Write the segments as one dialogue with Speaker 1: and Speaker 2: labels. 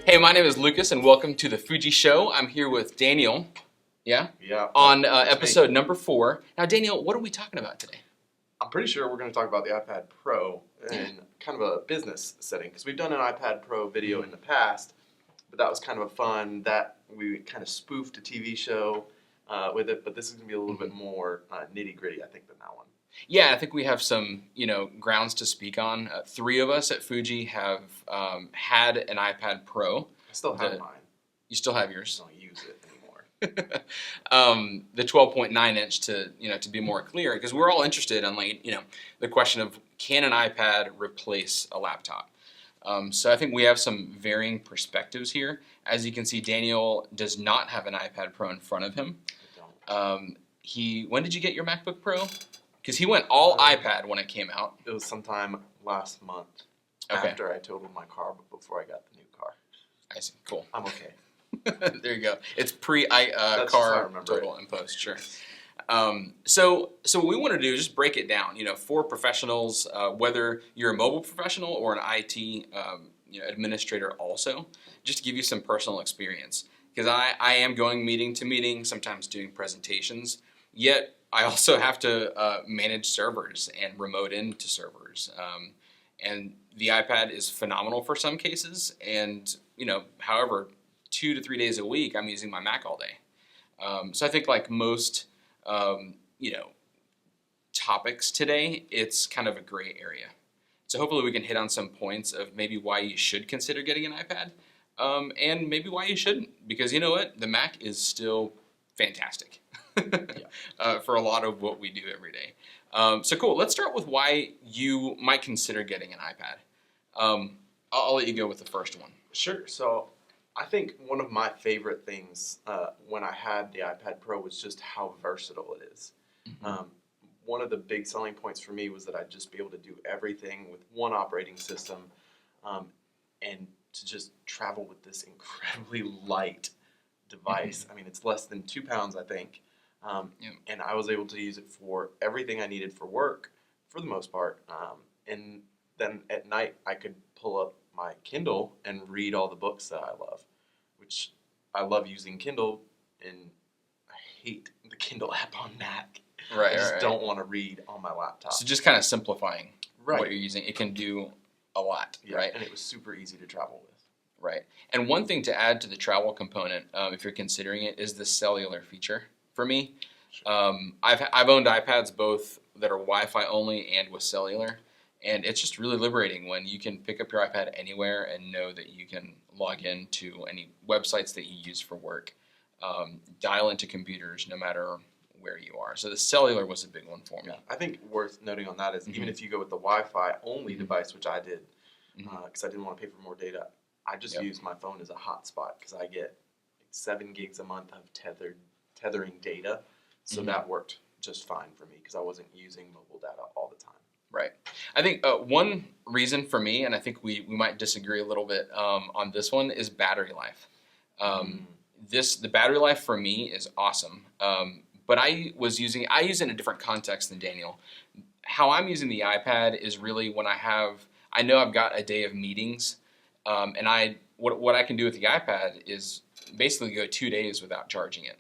Speaker 1: Hey, my name is Lucas, and welcome to the Foojee Show. I'm here with Daniel. Yeah?
Speaker 2: Yeah.
Speaker 1: On episode number 4. Now, Daniel, what are we talking about today?
Speaker 2: I'm pretty sure we're going to talk about the iPad Pro in kind of a business setting, because we've done an iPad Pro video in the past, but that was kind of a fun, that we kind of spoofed a TV show with it, but this is going to be a little bit more nitty-gritty, I think, than that one.
Speaker 1: Yeah, I think we have some, grounds to speak on. 3 of us at Foojee have had an iPad Pro.
Speaker 2: I still have mine.
Speaker 1: You still have yours?
Speaker 2: I don't use it anymore.
Speaker 1: The 12.9 inch to be more clear, because we're all interested in the question of, can an iPad replace a laptop? So I think we have some varying perspectives here. As you can see, Daniel does not have an iPad Pro in front of him.
Speaker 2: I don't.
Speaker 1: When did you get your MacBook Pro? Because he went all iPad when it came out.
Speaker 2: It was sometime last month after I totaled my car, but before I got the new car.
Speaker 1: I see. Cool.
Speaker 2: I'm okay.
Speaker 1: There you go. It's car total and post, sure. So what we want to do is just break it down. For professionals, whether you're a mobile professional or an IT administrator, also, just to give you some personal experience. Because I am going meeting to meeting, sometimes doing presentations. Yet I also have to manage servers and remote into servers. And the iPad is phenomenal for some cases. And however, 2 to 3 days a week, I'm using my Mac all day. So I think like most, topics today, it's kind of a gray area. So hopefully we can hit on some points of maybe why you should consider getting an iPad, and maybe why you shouldn't. Because you know what? The Mac is still fantastic for a lot of what we do every day. So cool. Let's start with why you might consider getting an iPad. I'll let you go with the first one.
Speaker 2: Sure. So I think one of my favorite things when I had the iPad Pro was just how versatile it is.
Speaker 1: Mm-hmm.
Speaker 2: One of the big selling points for me was that I'd just be able to do everything with one operating system, and to just travel with this incredibly light device.
Speaker 1: Mm-hmm.
Speaker 2: I mean, it's less than 2 pounds, I think, and I was able to use it for everything I needed for work, for the most part, and then at night I could pull up my Kindle and read all the books that I love, which I love using Kindle, and I hate the Kindle app on Mac.
Speaker 1: Right,
Speaker 2: I just don't want to read on my laptop.
Speaker 1: So just kind of simplifying
Speaker 2: Right.
Speaker 1: what you're using. It can do a lot, right?
Speaker 2: And it was super easy to travel with.
Speaker 1: Right. And one thing to add to the travel component, if you're considering it, is the cellular feature. For me,
Speaker 2: Sure.
Speaker 1: I've owned iPads both that are Wi-Fi only and with cellular, and it's just really liberating when you can pick up your iPad anywhere and know that you can log in to any websites that you use for work, dial into computers no matter where you are. So the cellular was a big one for me.
Speaker 2: Yeah. I think worth noting on that is
Speaker 1: Mm-hmm.
Speaker 2: even if you go with the Wi-Fi only device, which I did,
Speaker 1: Mm-hmm.
Speaker 2: because I didn't want to pay for more data, I just used my phone as a hotspot because I get 7 gigs a month of tethering data, so that worked just fine for me because I wasn't using mobile data all the time.
Speaker 1: Right. I think one reason for me, and I think we might disagree a little bit on this one, is battery life. The battery life for me is awesome, but I use it in a different context than Daniel. How I'm using the iPad is really when I know I've got a day of meetings, and what I can do with the iPad is basically go 2 days without charging it.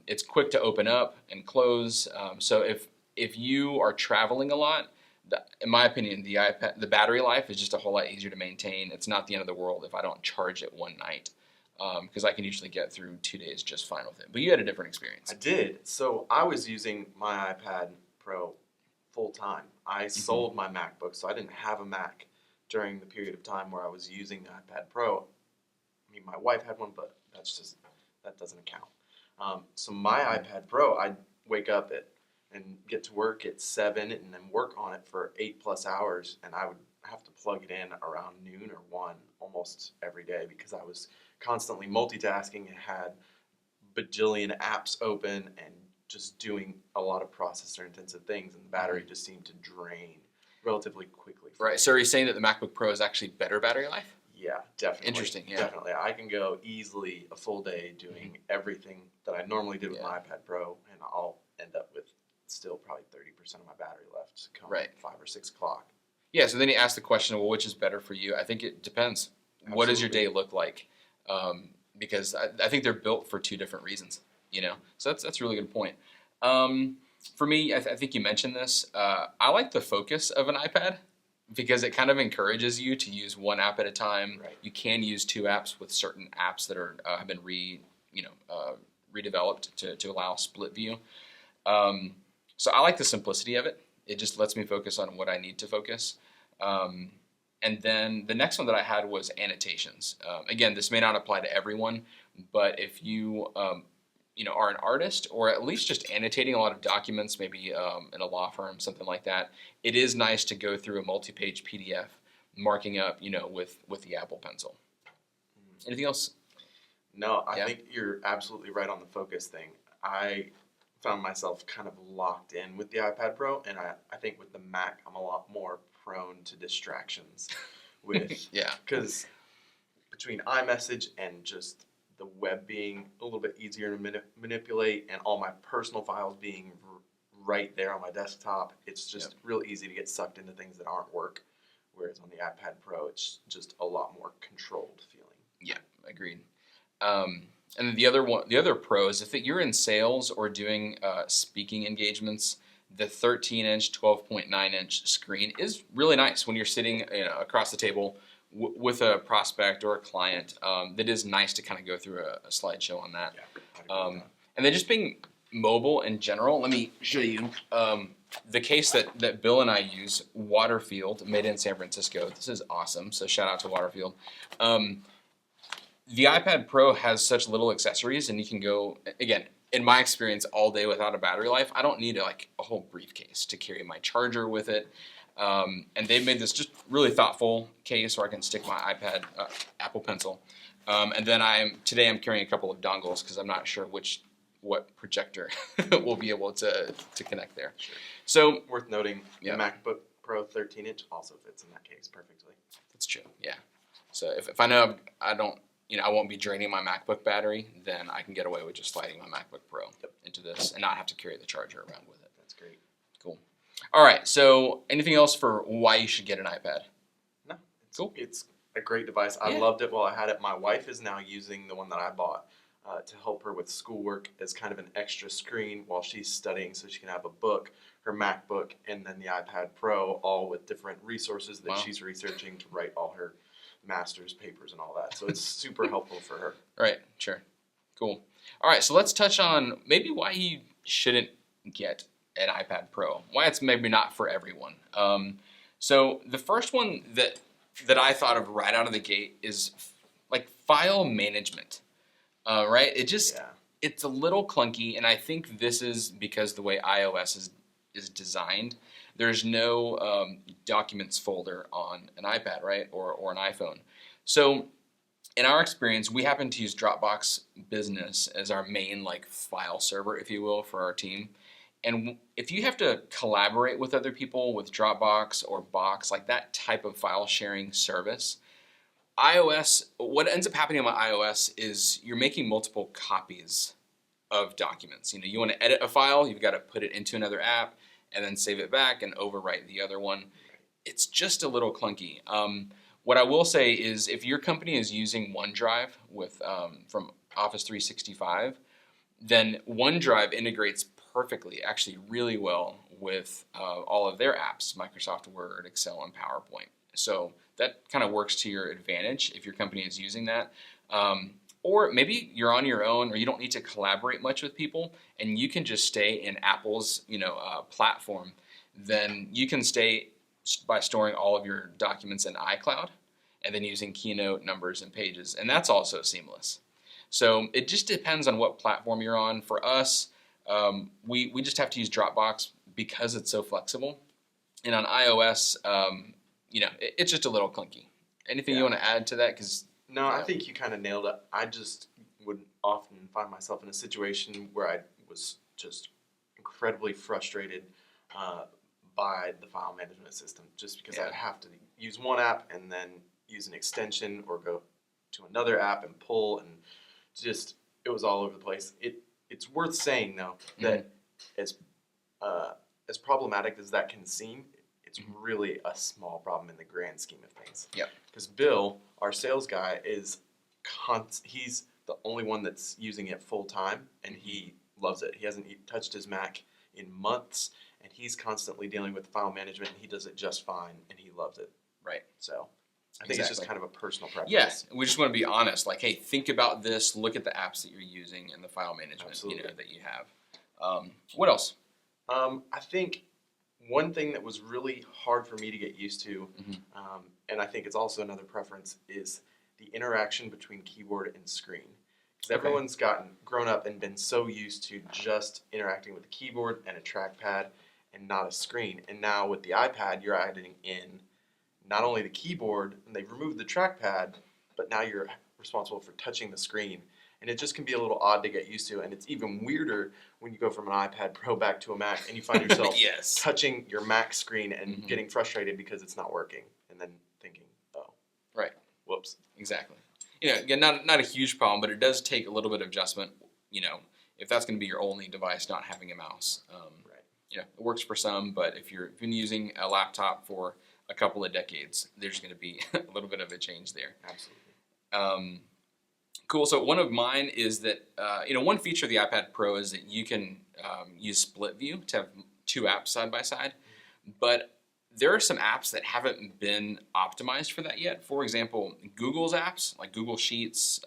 Speaker 1: It's quick to open up and close. So if you are traveling a lot, in my opinion, the battery life is just a whole lot easier to maintain. It's not the end of the world if I don't charge it one night, because I can usually get through 2 days just fine with it. But you had a different experience.
Speaker 2: I did. So I was using my iPad Pro full time. I sold my MacBook, so I didn't have a Mac during the period of time where I was using the iPad Pro. I mean, my wife had one, but that doesn't account. So my iPad Pro, I'd wake up and get to work at 7 and then work on it for 8+ hours, and I would have to plug it in around noon or 1 almost every day because I was constantly multitasking and had bajillion apps open and just doing a lot of processor intensive things, and the battery just seemed to drain relatively quickly.
Speaker 1: Right. So are you saying that the MacBook Pro is actually better battery life?
Speaker 2: Yeah, definitely.
Speaker 1: Interesting, yeah.
Speaker 2: Definitely. I can go easily a full day doing everything that I normally did with my iPad Pro, and I'll end up with still probably 30% of my battery left come 5 or 6 o'clock.
Speaker 1: Yeah, so then you ask the question, well, which is better for you? I think it depends. what does your day look like? Because I think they're built for two different reasons, So that's a really good point. For me, I think you mentioned this. I like the focus of an iPad because it kind of encourages you to use one app at a time.
Speaker 2: Right.
Speaker 1: You can use two apps with certain apps that have been redeveloped to allow split view. So I like the simplicity of it. It just lets me focus on what I need to focus. And then the next one that I had was annotations. Again, this may not apply to everyone, but if you are an artist or at least just annotating a lot of documents, maybe in a law firm, something like that, it is nice to go through a multi-page PDF, marking up, with the Apple Pencil. Anything else?
Speaker 2: No, I think you're absolutely right on the focus thing. I found myself kind of locked in with the iPad Pro, and I think with the Mac, I'm a lot more prone to distractions with because between iMessage and just the web being a little bit easier to manipulate and all my personal files being right there on my desktop, it's just real easy to get sucked into things that aren't work, whereas on the iPad Pro it's just a lot more controlled feeling.
Speaker 1: Yeah, agreed. And then the other pro is if you're in sales or doing speaking engagements, the 13-inch, 12.9-inch screen is really nice when you're sitting across the table with a prospect or a client. That is nice to kind of go through a slideshow on that. Yeah, and then just being mobile in general, let me show you the case that Bill and I use, Waterfield, made in San Francisco. This is awesome, so shout out to Waterfield. The iPad Pro has such little accessories, and you can go, again, in my experience, all day without a battery life. I don't need a whole briefcase to carry my charger with it. And they've made this just really thoughtful case where I can stick my iPad, Apple Pencil. And then today I'm carrying a couple of dongles because I'm not sure what projector will be able to connect there.
Speaker 2: Sure.
Speaker 1: So
Speaker 2: worth noting, the MacBook Pro 13-inch also fits in that case perfectly.
Speaker 1: That's true, yeah. So if I know I won't be draining my MacBook battery, then I can get away with just sliding my MacBook Pro into this and not have to carry the charger around with it.
Speaker 2: That's great.
Speaker 1: Cool. All right, so anything else for why you should get an iPad?
Speaker 2: No.
Speaker 1: Cool.
Speaker 2: It's a great device. I loved it while I had it. My wife is now using the one that I bought to help her with schoolwork as kind of an extra screen while she's studying so she can have a book, her MacBook, and then the iPad Pro, all with different resources that she's researching to write all her master's papers and all that. So it's super helpful for her.
Speaker 1: Right, sure. Cool. All right, so let's touch on maybe why you shouldn't get an iPad Pro. Why it's maybe not for everyone. So the first one that I thought of right out of the gate is file management. Right? It's a little clunky, and I think this is because the way iOS is designed. There's no documents folder on an iPad, right, or an iPhone. So in our experience, we happen to use Dropbox Business as our main file server, if you will, for our team. And if you have to collaborate with other people with Dropbox or Box, that type of file sharing service, what ends up happening on iOS is you're making multiple copies of documents. You want to edit a file, you've got to put it into another app, and then save it back and overwrite the other one. It's just a little clunky. What I will say is if your company is using OneDrive from Office 365, then OneDrive integrates perfectly, actually really well, with all of their apps, Microsoft Word, Excel, and PowerPoint. So that kind of works to your advantage if your company is using that. Or maybe you're on your own or you don't need to collaborate much with people and you can just stay in Apple's platform. Then you can stay by storing all of your documents in iCloud and then using Keynote, Numbers, and Pages. And that's also seamless. So it just depends on what platform you're on. For us, we just have to use Dropbox because it's so flexible. And on iOS, it's just a little clunky. Anything you want to add to that?
Speaker 2: No, I think you kind of nailed it. I just would often find myself in a situation where I was just incredibly frustrated by the file management system just because I'd have to use one app and then use an extension or go to another app and pull and just it was all over the place. It's worth saying, though, that as problematic as that can seem, it's really a small problem in the grand scheme of things.
Speaker 1: Yep.
Speaker 2: Because Bill, our sales guy, is he's the only one that's using it full time, and he loves it. He hasn't touched his Mac in months, and he's constantly dealing with file management, and he does it just fine, and he loves it.
Speaker 1: Right.
Speaker 2: So I think it's just kind of a personal preference.
Speaker 1: Yes, we just want to be honest. Like, hey, think about this. Look at the apps that you're using and the file management that you have. What else?
Speaker 2: I think one thing that was really hard for me to get used to, and I think it's also another preference, is the interaction between keyboard and screen. Because everyone's grown up and been so used to just interacting with a keyboard and a trackpad and not a screen. And now with the iPad, you're adding in not only the keyboard, and they've removed the trackpad, but now you're responsible for touching the screen. And it just can be a little odd to get used to. And it's even weirder when you go from an iPad Pro back to a Mac and you find yourself touching your Mac screen and getting frustrated because it's not working. And then thinking, oh.
Speaker 1: Right.
Speaker 2: Whoops.
Speaker 1: Exactly. Again, not a huge problem, but it does take a little bit of adjustment, if that's going to be your only device, not having a mouse. It works for some, but if you've been using a laptop for a couple of decades, there's going to be a little bit of a change there.
Speaker 2: Absolutely.
Speaker 1: Cool. So one of mine is that, one feature of the iPad Pro is that you can use split view to have two apps side by side, but there are some apps that haven't been optimized for that yet. For example, Google's apps, like Google Sheets,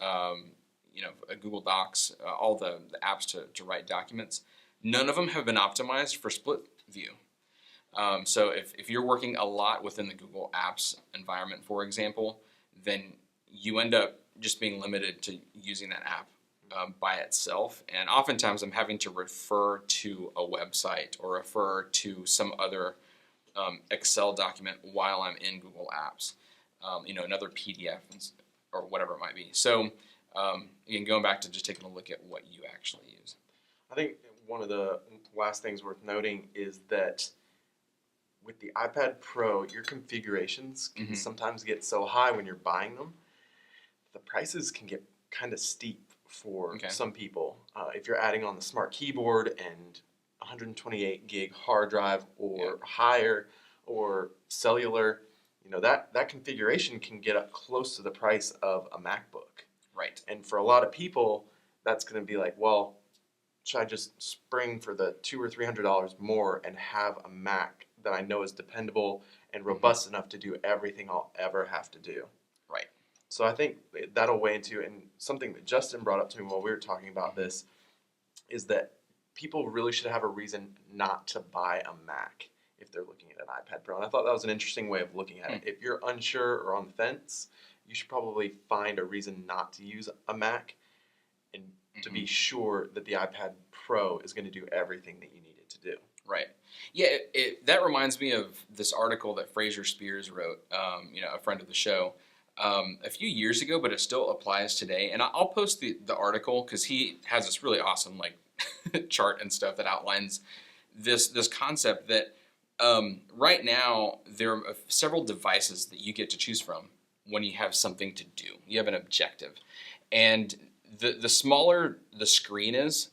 Speaker 1: Google Docs, all the apps to write documents, none of them have been optimized for split view. So if you're working a lot within the Google Apps environment, for example, then you end up just being limited to using that app by itself. And oftentimes I'm having to refer to a website or refer to some other Excel document while I'm in Google Apps, another PDF or whatever it might be. So again, going back to just taking a look at what you actually use.
Speaker 2: I think one of the last things worth noting is that with the iPad Pro, your configurations can sometimes get so high when you're buying them. The prices can get kind of steep for some people. If you're adding on the smart keyboard and 128 gig hard drive or higher or cellular, that configuration can get up close to the price of a MacBook.
Speaker 1: Right.
Speaker 2: And for a lot of people, that's going to be like, well, should I just spring for the $200 or $300 more and have a Mac that I know is dependable and robust enough to do everything I'll ever have to do?
Speaker 1: Right.
Speaker 2: So I think that'll weigh into, and something that Justin brought up to me while we were talking about this, is that people really should have a reason not to buy a Mac if they're looking at an iPad Pro. And I thought that was an interesting way of looking at it. If you're unsure or on the fence, you should probably find a reason not to use a Mac and to be sure that the iPad Pro is going to do everything that you need it to do.
Speaker 1: Right. Yeah, that reminds me of this article that Fraser Spears wrote, a friend of the show, a few years ago, but it still applies today. And I'll post the article because he has this really awesome chart and stuff that outlines this concept that right now there are several devices that you get to choose from when you have something to do. You have an objective. And the smaller the screen is,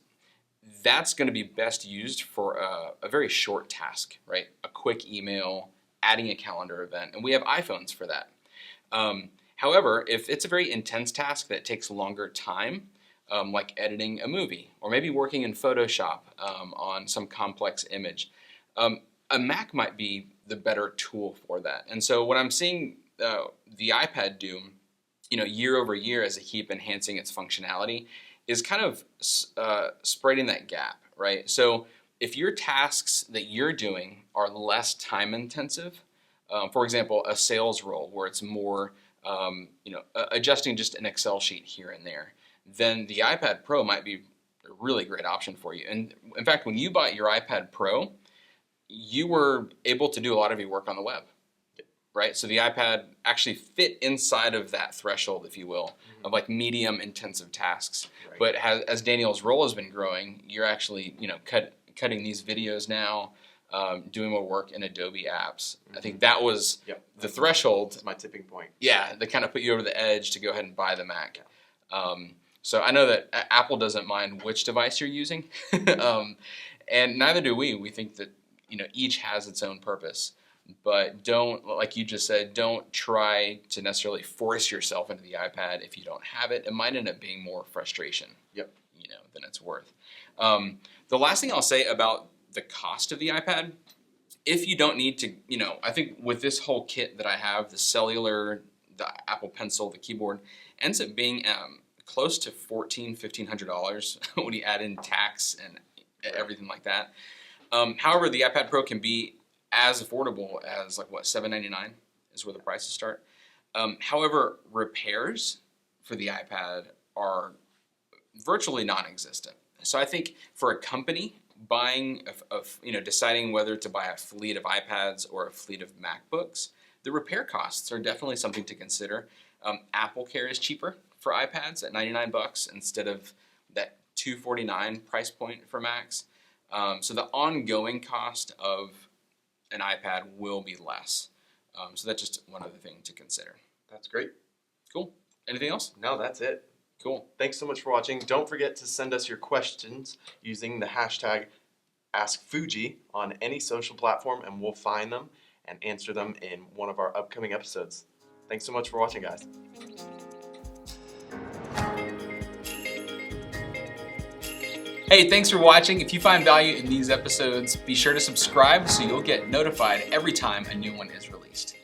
Speaker 1: that's going to be best used for a very short task, right? A quick email, adding a calendar event, and we have iPhones for that. However, if it's a very intense task that takes longer time, like editing a movie, or maybe working in Photoshop on some complex image, a Mac might be the better tool for that. And so what I'm seeing the iPad do, year over year as they keep enhancing its functionality, is kind of spreading that gap, right? So if your tasks that you're doing are less time intensive, for example, a sales role where it's more, adjusting just an Excel sheet here and there, then the iPad Pro might be a really great option for you. And in fact, when you bought your iPad Pro, you were able to do a lot of your work on the web, right? So the iPad actually fit inside of that threshold, if you will, of medium intensive tasks. Right. But as Daniel's role has been growing, you're actually, cutting these videos now, doing more work in Adobe apps. I think that was the threshold.
Speaker 2: That's my tipping point.
Speaker 1: Yeah, that kind of put you over the edge to go ahead and buy the Mac. So I know that Apple doesn't mind which device you're using, and neither do we. We think that each has its own purpose. But don't, like you just said, don't try to necessarily force yourself into the iPad if you don't have it. It might end up being more frustration,
Speaker 2: Yep.
Speaker 1: than it's worth. The last thing I'll say about the cost of the iPad, if you don't need to, I think with this whole kit that I have, the cellular, the Apple Pencil, the keyboard, ends up being close to $1,400-$1,500 when you add in tax and everything like that. However, the iPad Pro can be as affordable as $799 is where the prices start. However, repairs for the iPad are virtually non-existent. So I think for a company buying, deciding whether to buy a fleet of iPads or a fleet of MacBooks, the repair costs are definitely something to consider. Apple Care is cheaper for iPads at $99 instead of that $249 price point for Macs. So the ongoing cost of an iPad will be less. So that's just one other thing to consider.
Speaker 2: That's great.
Speaker 1: Cool. Anything else?
Speaker 2: No, that's it.
Speaker 1: Cool.
Speaker 2: Thanks so much for watching. Don't forget to send us your questions using the hashtag AskFoojee on any social platform, and we'll find them and answer them in one of our upcoming episodes. Thanks so much for watching, guys.
Speaker 1: Hey, thanks for watching. If you find value in these episodes, be sure to subscribe so you'll get notified every time a new one is released.